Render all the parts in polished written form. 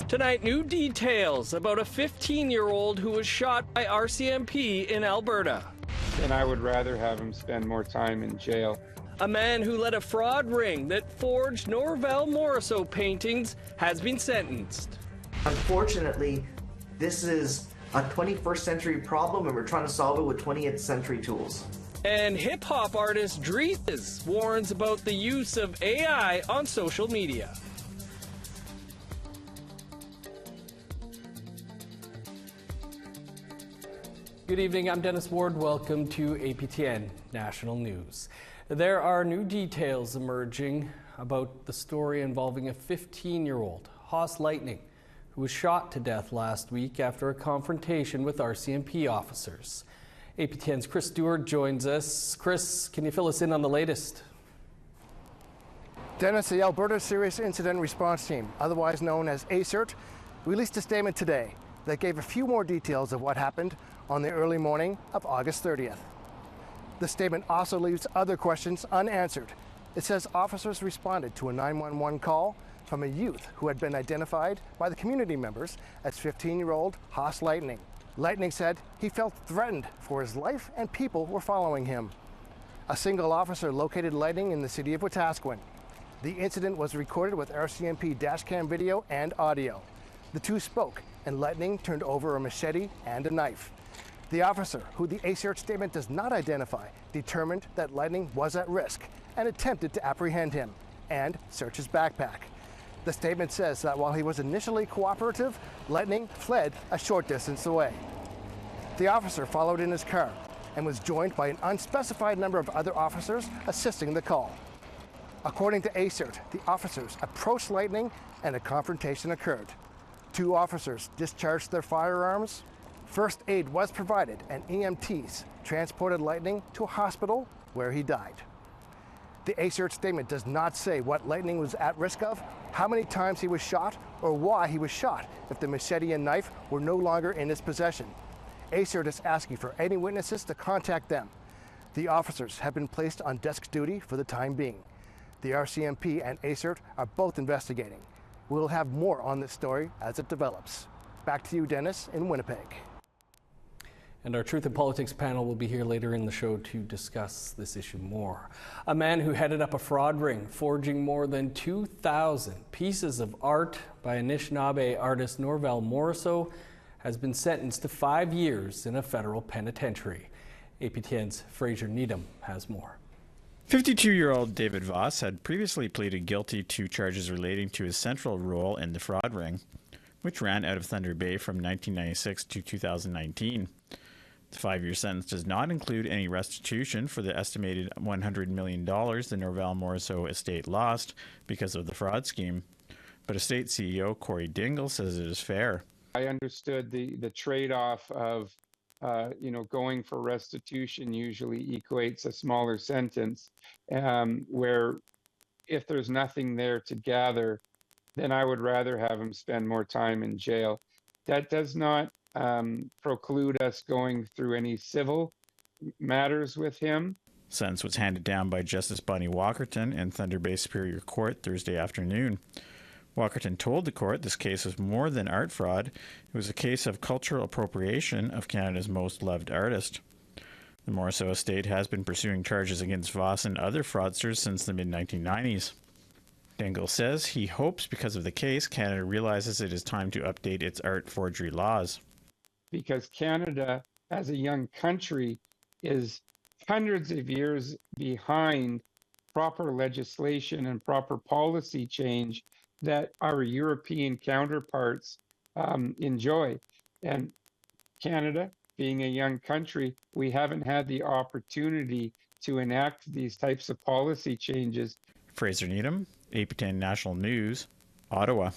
Tonight, new details about a 15-year-old who was shot by RCMP in Alberta. And I would rather have him spend more time in jail. A man who led a fraud ring that forged Norval Morrisseau paintings has been sentenced. Unfortunately, this is a 21st century problem and we're trying to solve it with 20th century tools. And hip-hop artist Drees warns about the use of AI on social media. Good evening, I'm Dennis Ward. Welcome to APTN National News. There are new details emerging about the story involving a 15-year-old, Haas Lightning, who was shot to death last week after a confrontation with RCMP officers. APTN's Chris Stewart joins us. Chris, can you fill us in on the latest? Dennis, the Alberta Serious Incident Response Team, otherwise known as ACERT, released a statement today that gave a few more details of what happened on the early morning of August 30th. The statement also leaves other questions unanswered. It says officers responded to a 911 call from a youth who had been identified by the community members as 15-year-old Haas Lightning. Lightning said he felt threatened for his life and people were following him. A single officer located Lightning in the city of Wetaskiwin. The incident was recorded with RCMP dashcam video and audio. The two spoke and Lightning turned over a machete and a knife. The officer, who the ACERT statement does not identify, determined that Lightning was at risk and attempted to apprehend him and search his backpack. The statement says that while he was initially cooperative, Lightning fled a short distance away. The officer followed in his car and was joined by an unspecified number of other officers assisting the call. According to ACERT, the officers approached Lightning and a confrontation occurred. Two officers discharged their firearms. First aid was provided and EMTs transported Lightning to a hospital where he died. The ACERT statement does not say what Lightning was at risk of, how many times he was shot, or why he was shot if the machete and knife were no longer in his possession. ACERT is asking for any witnesses to contact them. The officers have been placed on desk duty for the time being. The RCMP and ACERT are both investigating. We'll have more on this story as it develops. Back to you, Dennis, in Winnipeg. And our Truth in Politics panel will be here later in the show to discuss this issue more. A man who headed up a fraud ring, forging more than 2,000 pieces of art by Anishinaabe artist Norval Morrisseau, has been sentenced to 5 years in a federal penitentiary. APTN's Fraser Needham has more. 52-year-old David Voss had previously pleaded guilty to charges relating to his central role in the fraud ring, which ran out of Thunder Bay from 1996 to 2019. The 5-year sentence does not include any restitution for the estimated $100 million the Norval Morrisseau estate lost because of the fraud scheme. But estate CEO Corey Dingle says it is fair. I understood the trade-off of, going for restitution usually equates a smaller sentence, where if there's nothing there to gather, then I would rather have him spend more time in jail. That does not preclude us going through any civil matters with him. Sentence was handed down by Justice Bonnie Walkerton in Thunder Bay Superior Court Thursday afternoon. Walkerton told the court this case was more than art fraud. It was a case of cultural appropriation of Canada's most loved artist. The Morrisseau estate has been pursuing charges against Voss and other fraudsters since the mid-1990s. Dingle says he hopes because of the case, Canada realizes it is time to update its art forgery laws. Because Canada, as a young country, is hundreds of years behind proper legislation and proper policy change that our European counterparts enjoy. And Canada, being a young country, we haven't had the opportunity to enact these types of policy changes. Fraser Needham, APTN National News, Ottawa.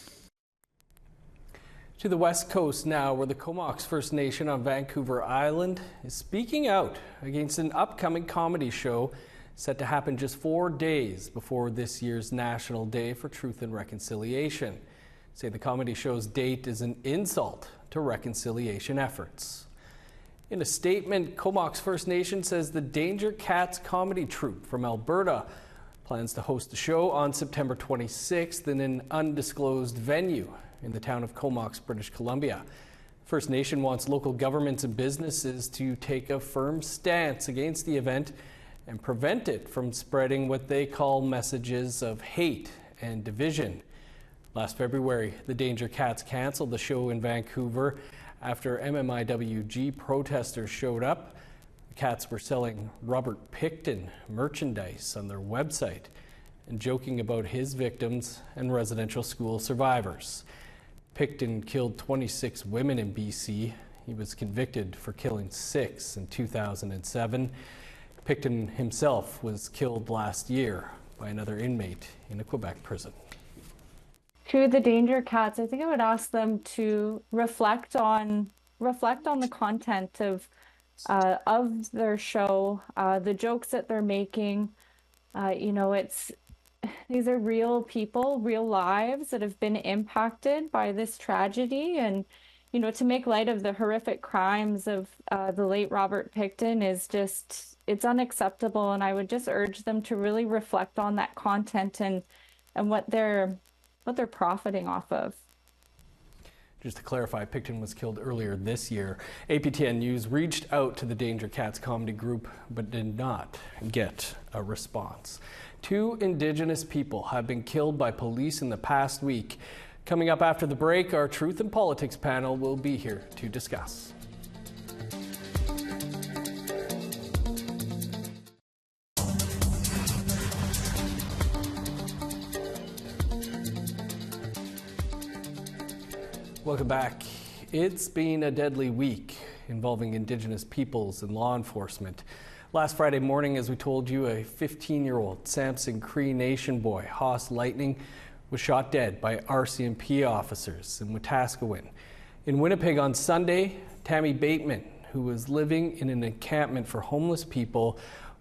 To the west coast now, where the Koks First Nation on Vancouver Island is speaking out against an upcoming comedy show set to happen just 4 days before this year's National Day for Truth and Reconciliation. Say the comedy show's date is an insult to reconciliation efforts. In a statement, Koks First Nation says the Danger Cats comedy troupe from Alberta plans to host a show on September 26th in an undisclosed venue in the town of Koks, British Columbia. First Nation wants local governments and businesses to take a firm stance against the event and prevent it from spreading what they call messages of hate and division. Last February, the Danger Cats canceled the show in Vancouver after MMIWG protesters showed up. The Cats were selling Robert Pickton merchandise on their website and joking about his victims and residential school survivors. Pickton killed 26 women in BC. He was convicted for killing 6 in 2007. Pickton himself was killed last year by another inmate in a Quebec prison. To the Danger Cats, I think I would ask them to reflect on the content of their show, the jokes that they're making. These are real people, real lives that have been impacted by this tragedy, and to make light of the horrific crimes of the late Robert Pickton it's unacceptable. And I would just urge them to really reflect on that content and what they're profiting off of. Just to clarify, Pickton was killed earlier this year. APTN News reached out to the Danger Cats comedy group but did not get a response. 2 Indigenous people have been killed by police in the past week. Coming up after the break, our Truth and Politics panel will be here to discuss. Welcome back. It's been a deadly week involving Indigenous peoples and law enforcement. Last Friday morning, as we told you, a 15-year-old Samson Cree Nation boy, Haas Lightning, was shot dead by RCMP officers in Wetaskiwin. In Winnipeg on Sunday, Tammy Bateman, who was living in an encampment for homeless people,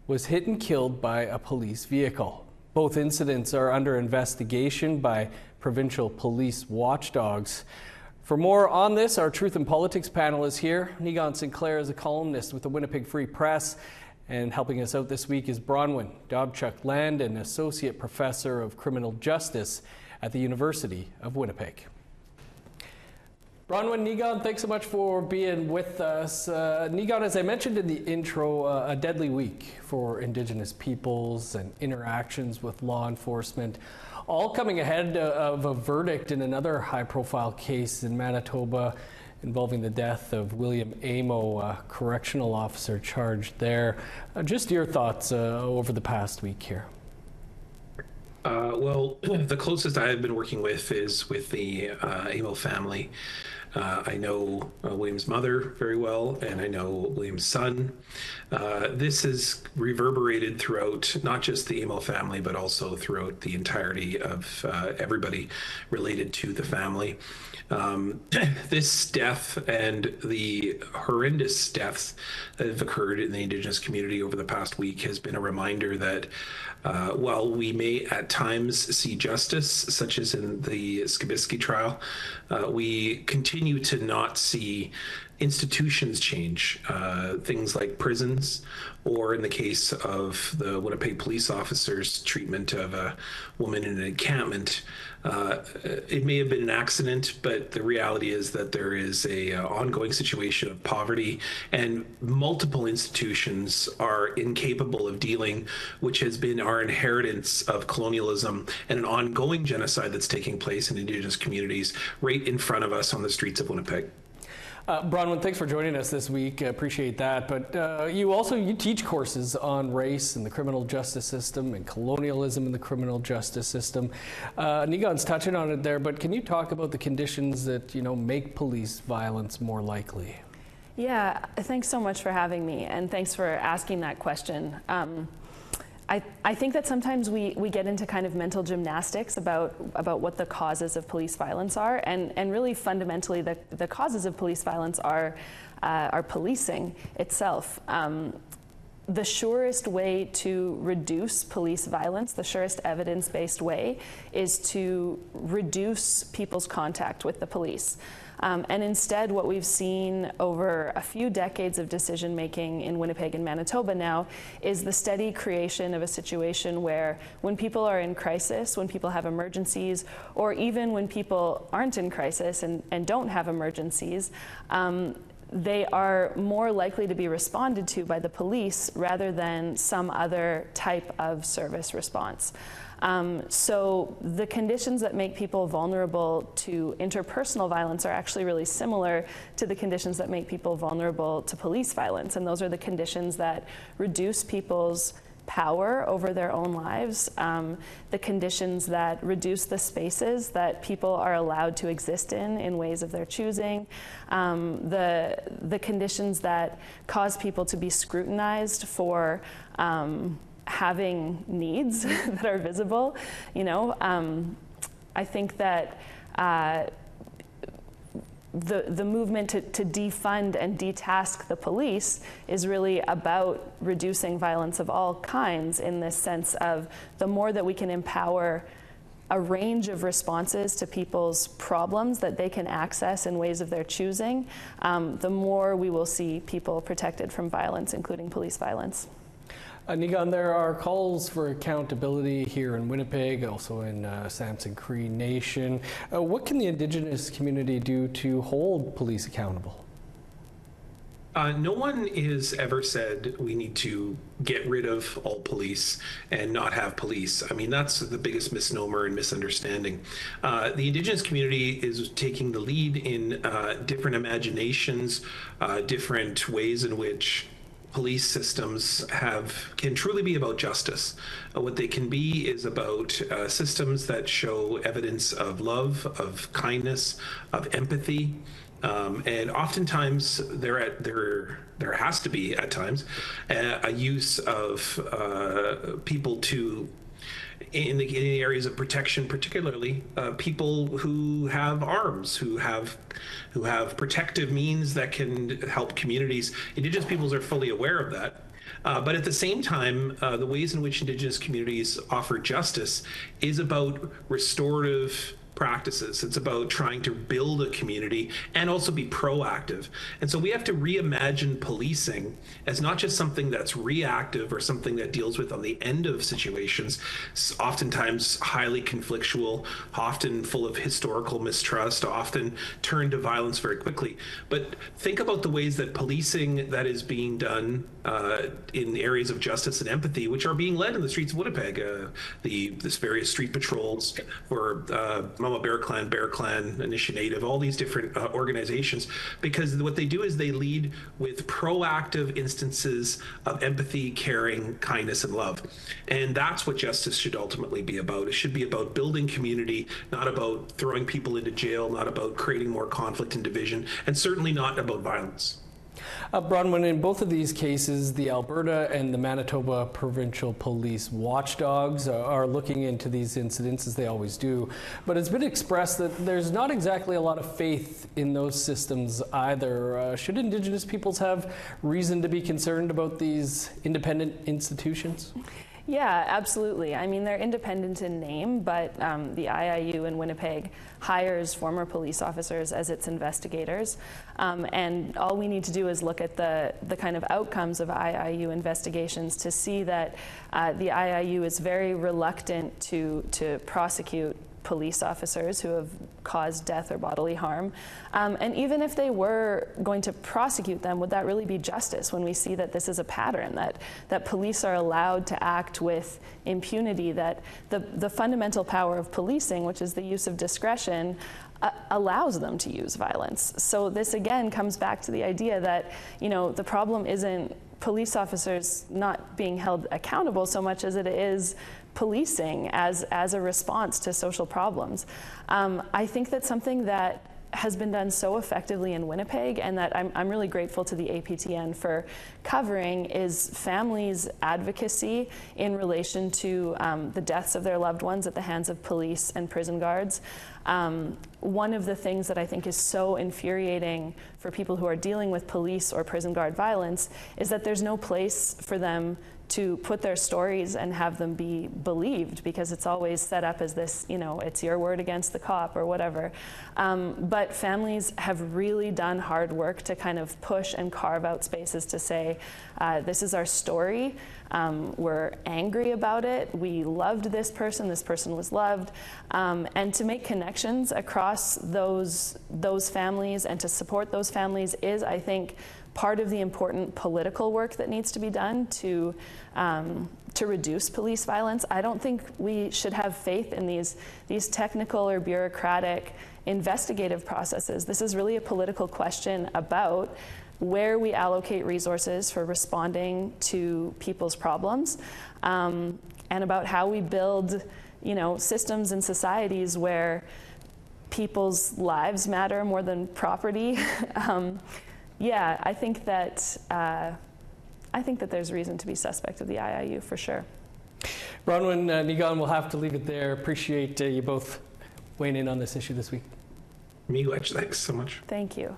was hit and killed by a police vehicle. Both incidents are under investigation by provincial police watchdogs. For more on this, our Truth and Politics panel is here. Negon Sinclair is a columnist with the Winnipeg Free Press, and helping us out this week is Bronwyn Dobchuk-Land, an associate professor of criminal justice at the University of Winnipeg. Bronwyn, Negon, thanks so much for being with us. Negon, as I mentioned in the intro, a deadly week for Indigenous peoples and interactions with law enforcement, all coming ahead of a verdict in another high-profile case in Manitoba involving the death of William Amo, a correctional officer charged there. Just your thoughts over the past week here. Well, the closest I have been working with is with the Amo family. I know William's mother very well, and I know William's son. This has reverberated throughout not just the Amo family, but also throughout the entirety of everybody related to the family. This death and the horrendous deaths that have occurred in the Indigenous community over the past week has been a reminder that while we may at times see justice, such as in the Skibitsky trial, we continue to not see institutions change, things like prisons, or in the case of the Winnipeg police officers' treatment of a woman in an encampment. It may have been an accident, but the reality is that there is a ongoing situation of poverty, and multiple institutions are incapable of dealing, which has been our inheritance of colonialism and an ongoing genocide that's taking place in Indigenous communities right in front of us on the streets of Winnipeg. Bronwyn, thanks for joining us this week. I appreciate that. But you teach courses on race in the criminal justice system and colonialism in the criminal justice system. Negon's touching on it there, but can you talk about the conditions that make police violence more likely? Yeah, thanks so much for having me, and thanks for asking that question. I think that sometimes we get into kind of mental gymnastics about what the causes of police violence are, and really fundamentally the causes of police violence are policing itself. the surest way to reduce police violence, the surest evidence-based way, is to reduce people's contact with the police. And instead, what we've seen over a few decades of decision-making in Winnipeg and Manitoba now is the steady creation of a situation where when people are in crisis, when people have emergencies, or even when people aren't in crisis and don't have emergencies, they are more likely to be responded to by the police rather than some other type of service response. So the conditions that make people vulnerable to interpersonal violence are actually really similar to the conditions that make people vulnerable to police violence. And those are the conditions that reduce people's power over their own lives, the conditions that reduce the spaces that people are allowed to exist in ways of their choosing, the conditions that cause people to be scrutinized for having needs that are visible. You know, I think that the movement to defund and detask the police is really about reducing violence of all kinds, in this sense of the more that we can empower a range of responses to people's problems that they can access in ways of their choosing, the more we will see people protected from violence, including police violence. Niigaan, there are calls for accountability here in Winnipeg, also in Samson Cree Nation. What can the Indigenous community do to hold police accountable? No one has ever said we need to get rid of all police and not have police. I mean, that's the biggest misnomer and misunderstanding. The Indigenous community is taking the lead in different imaginations, different ways in which police systems can truly be about justice. What they can be is about systems that show evidence of love, of kindness, of empathy, and oftentimes there has to be at times a use of people to in the areas of protection, particularly people who have arms, who have protective means that can help communities. Indigenous peoples are fully aware of that. But at the same time, the ways in which Indigenous communities offer justice is about restorative practices. It's about trying to build a community and also be proactive. And so we have to reimagine policing as not just something that's reactive or something that deals with on the end of situations, oftentimes highly conflictual, often full of historical mistrust, often turn to violence very quickly. But think about the ways that policing that is being done in areas of justice and empathy, which are being led in the streets of Winnipeg, this various street patrols for Bear Clan Initiative, all these different organizations, because what they do is they lead with proactive instances of empathy, caring, kindness, and love. And that's what justice should ultimately be about. It should be about building community, not about throwing people into jail, not about creating more conflict and division, and certainly not about violence. Bronwyn, in both of these cases, the Alberta and the Manitoba Provincial Police watchdogs are looking into these incidents, as they always do. But it's been expressed that there's not exactly a lot of faith in those systems either. Should Indigenous peoples have reason to be concerned about these independent institutions? Yeah, absolutely. I mean, they're independent in name, but the IIU in Winnipeg hires former police officers as its investigators. And all we need to do is look at the kind of outcomes of IIU investigations to see that the IIU is very reluctant to prosecute police officers who have caused death or bodily harm. And even if they were going to prosecute them, would that really be justice when we see that this is a pattern, that police are allowed to act with impunity, that the fundamental power of policing, which is the use of discretion, allows them to use violence. So this again comes back to the idea that, you know, the problem isn't police officers not being held accountable so much as it is policing as a response to social problems. I think that something that has been done so effectively in Winnipeg, and that I'm really grateful to the APTN for covering, is families' advocacy in relation to the deaths of their loved ones at the hands of police and prison guards. One of the things that I think is so infuriating for people who are dealing with police or prison guard violence is that there's no place for them to put their stories and have them be believed, because it's always set up as this, you know, it's your word against the cop or whatever. But families have really done hard work to kind of push and carve out spaces to say, this is our story. We're angry about it. We loved this person was loved. And to make connections across those families and to support those families is, I think, part of the important political work that needs to be done to reduce police violence. I don't think we should have faith in these technical or bureaucratic investigative processes. This is really a political question about where we allocate resources for responding to people's problems, and about how we build, you know, systems and societies where people's lives matter more than property. Yeah, I think that there's reason to be suspect of the IIU for sure. Bronwyn, Nigan, we'll have to leave it there. Appreciate you both weighing in on this issue this week. Miigwech, thanks so much. Thank you.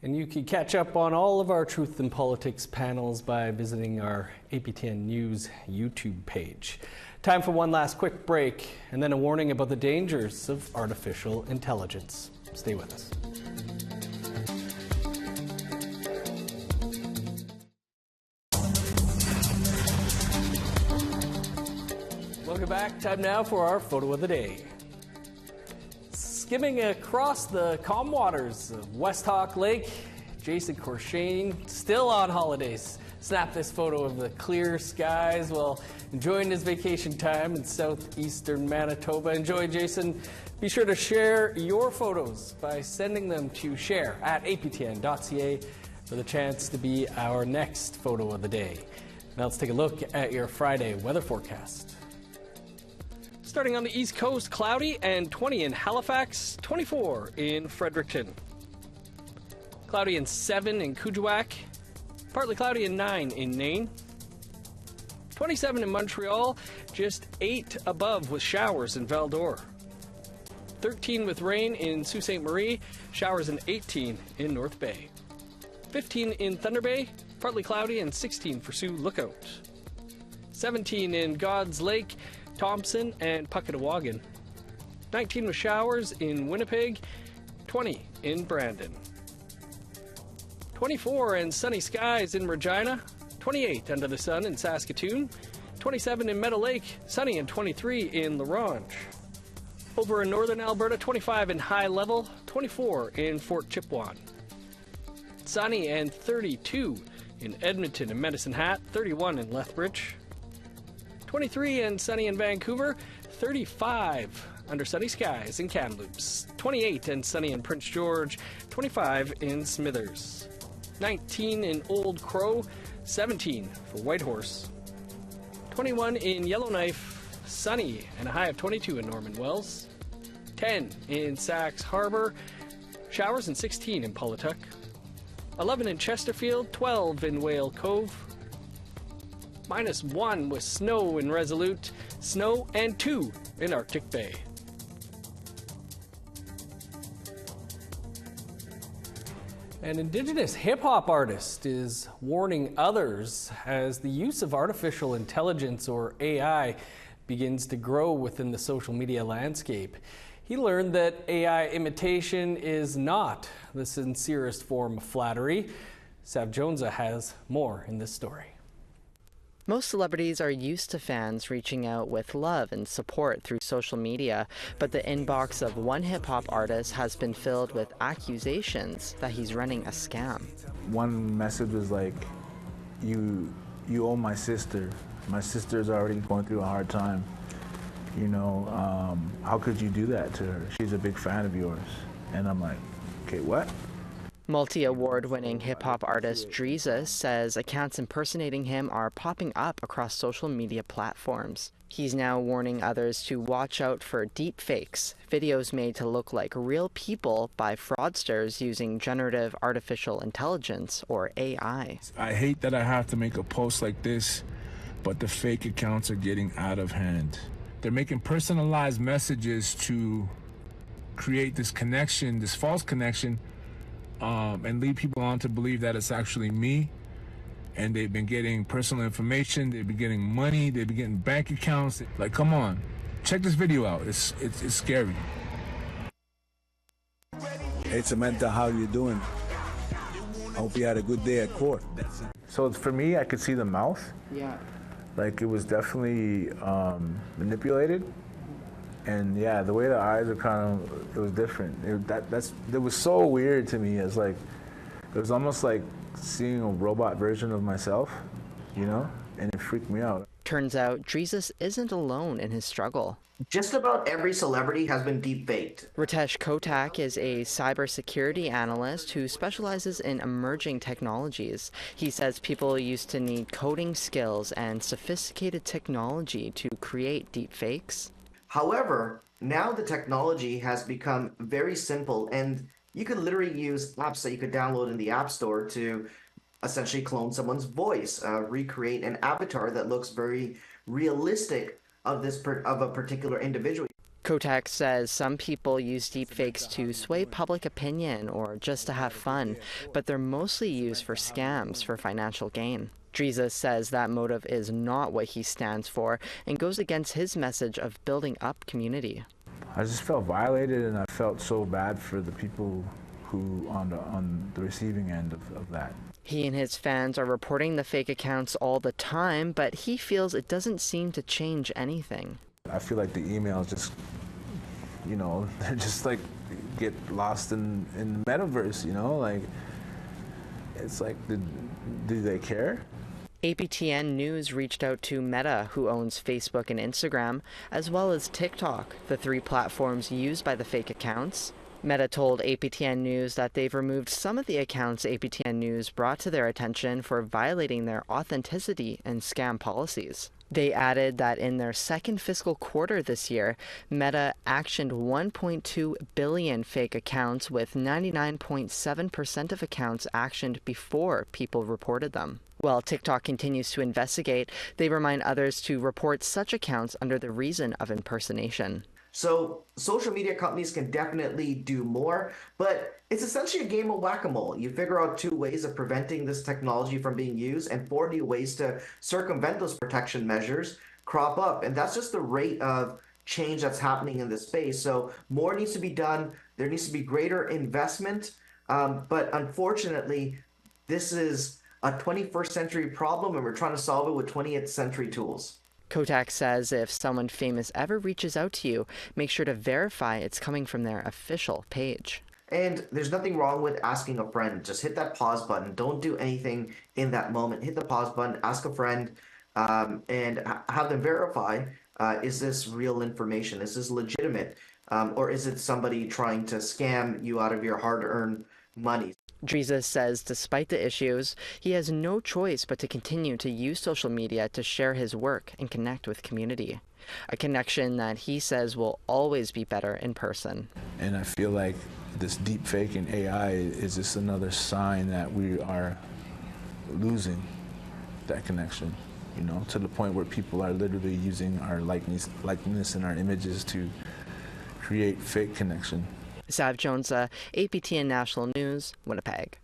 And you can catch up on all of our Truth in Politics panels by visiting our APTN News YouTube page. Time for one last quick break, and then a warning about the dangers of artificial intelligence. Stay with us. Welcome back. Time now for our photo of the day. Skimming across the calm waters of West Hawk Lake, Jason Corshane, still on holidays, snapped this photo of the clear skies while enjoying his vacation time in southeastern Manitoba. Enjoy, Jason. Be sure to share your photos by sending them to share@aptn.ca for the chance to be our next photo of the day. Now let's take a look at your Friday weather forecast. Starting on the East Coast, cloudy and 20 in Halifax, 24 in Fredericton. Cloudy and 7 in Kuujjuaq, partly cloudy and 9 in Nain. 27 in Montreal, just 8 above with showers in Val-d'Or. 13 with rain in Sault Ste. Marie, showers and 18 in North Bay. 15 in Thunder Bay, partly cloudy and 16 for Sioux Lookout. 17 in God's Lake, Thompson and Puckatawagan. 19 with showers in Winnipeg, 20 in Brandon. 24 and sunny skies in Regina, 28 under the sun in Saskatoon, 27 in Meadow Lake, sunny and 23 in La Ronge. Over in northern Alberta, 25 in High Level, 24 in Fort Chipewyan. Sunny and 32 in Edmonton and Medicine Hat, 31 in Lethbridge. 23 and sunny in Vancouver, 35 under sunny skies in Kamloops, 28 and sunny in Prince George, 25 in Smithers, 19 in Old Crow, 17 for Whitehorse, 21 in Yellowknife, sunny and a high of 22 in Norman Wells, 10 in Sax Harbor, showers and 16 in Polituck, 11 in Chesterfield, 12 in Whale Cove, -1 with snow in Resolute, snow and 2 in Arctic Bay. An Indigenous hip-hop artist is warning others as the use of artificial intelligence, or AI, begins to grow within the social media landscape. He learned that AI imitation is not the sincerest form of flattery. Sav Jonza has more in this story. Most celebrities are used to fans reaching out with love and support through social media, but the inbox of one hip-hop artist has been filled with accusations that he's running a scam. One message was like, you owe my sister. My sister's already going through a hard time. You know, how could you do that to her? She's a big fan of yours. And I'm like, okay, what? Multi-award-winning hip-hop artist Dreezus says accounts impersonating him are popping up across social media platforms. He's now warning others to watch out for deepfakes, videos made to look like real people by fraudsters using generative artificial intelligence, or AI. I hate that I have to make a post like this, but the fake accounts are getting out of hand. They're making personalized messages to create this connection, this false connection, and lead people on to believe that it's actually me. And they've been getting personal information, they've been getting money, they've been getting bank accounts. Like, come on, check this video out. It's scary. Hey, Samantha, how you doing? I hope you had a good day at court. So for me, I could see the mouth. Yeah. Like, it was definitely manipulated. And yeah, the way the eyes are kind of, it was different. It was so weird to me. It's like, it was almost like seeing a robot version of myself, you know, and it freaked me out. Turns out Dreezus isn't alone in his struggle. Just about every celebrity has been deepfaked. Ritesh Kotak is a cybersecurity analyst who specializes in emerging technologies. He says people used to need coding skills and sophisticated technology to create deepfakes. However, now the technology has become very simple, and you could literally use apps that you could download in the App Store to essentially clone someone's voice, recreate an avatar that looks very realistic of a particular individual. Kotak says some people use deepfakes to sway public opinion or just to have fun, but they're mostly used for scams for financial gain. Dreezus says that motive is not what he stands for and goes against his message of building up community. I just felt violated, and I felt so bad for the people who on the receiving end of that. He and his fans are reporting the fake accounts all the time, but he feels it doesn't seem to change anything. I feel like the emails just, you know, they're just like get lost in the metaverse, you know? Like, it's like, do they care? APTN News reached out to Meta, who owns Facebook and Instagram, as well as TikTok, the three platforms used by the fake accounts. Meta told APTN News that they've removed some of the accounts APTN News brought to their attention for violating their authenticity and scam policies. They added that in their second fiscal quarter this year, Meta actioned 1.2 billion fake accounts, with 99.7% of accounts actioned before people reported them. While TikTok continues to investigate, they remind others to report such accounts under the reason of impersonation. So social media companies can definitely do more, but it's essentially a game of whack-a-mole. You figure out 2 ways of preventing this technology from being used, and 4 new ways to circumvent those protection measures crop up. And that's just the rate of change that's happening in this space. So more needs to be done. There needs to be greater investment. But unfortunately, this is a 21st century problem, and we're trying to solve it with 20th century tools. Kotak says if someone famous ever reaches out to you, make sure to verify it's coming from their official page. And there's nothing wrong with asking a friend. Just hit that pause button. Don't do anything in that moment. Hit the pause button, ask a friend, and have them verify, is this real information? Is this legitimate? Or is it somebody trying to scam you out of your hard-earned money? Dreezus says despite the issues, he has no choice but to continue to use social media to share his work and connect with community. A connection that he says will always be better in person. And I feel like this deep fake and AI is just another sign that we are losing that connection, you know, to the point where people are literally using our likeness and our images to create fake connection. Sav Jonesa, APTN National News, Winnipeg.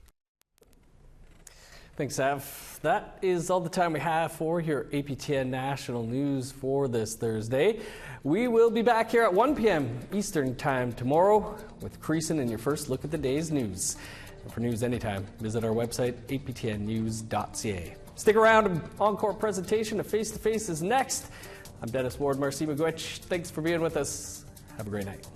Thanks, Sav. That is all the time we have for your APTN National News for this Thursday. We will be back here at 1 p.m. Eastern Time tomorrow with Creason and your first look at the day's news. And for news anytime, visit our website, aptnnews.ca. Stick around. An encore presentation of Face to Face is next. I'm Dennis Ward, Marcy McGuitch. Thanks for being with us. Have a great night.